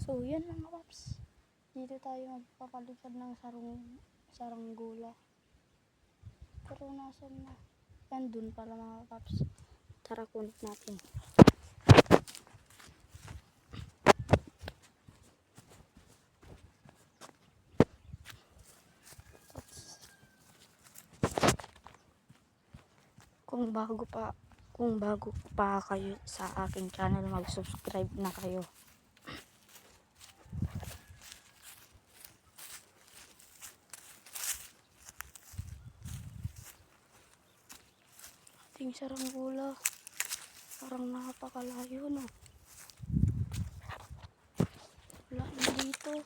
So yan mga paps, dito tayo magpapalipad ng saranggola. Pero nasan na? Yan dun pala mga paps. Tara kunin natin. Kung bago pa kayo sa aking channel, mag-subscribe na kayo. Ating saranggola, parang napakalayo no. Wala na dito.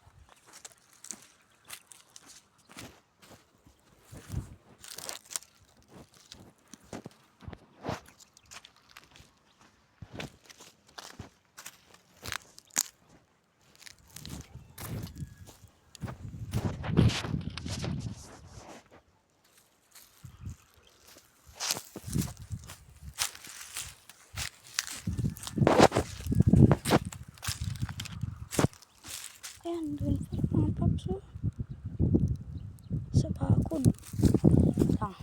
Ayan, dun pala mga paps oh. Sa bakod lang.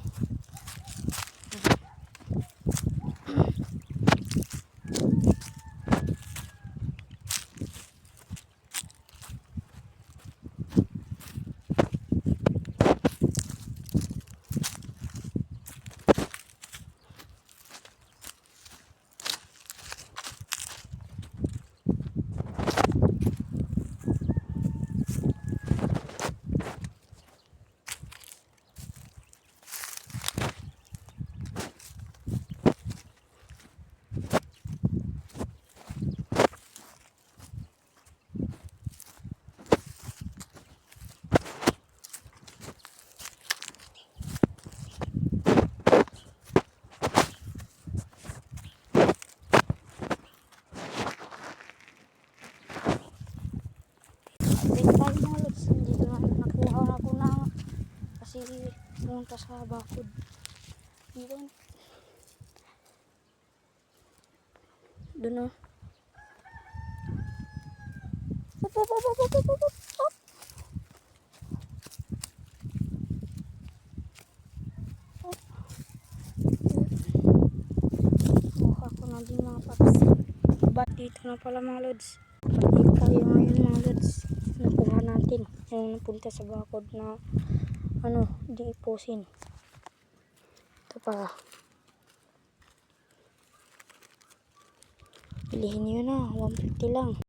Hindi ko na nakuha ako na kasi pumunta sa bakod dito doon kuha ko na din mga paps. Dito na pala mga lods, dito tayo ngayon mga lods. Nakuha natin yung napunta sa bakod na di ipusin. Ito pa, bilihin nyo na, 150 lang.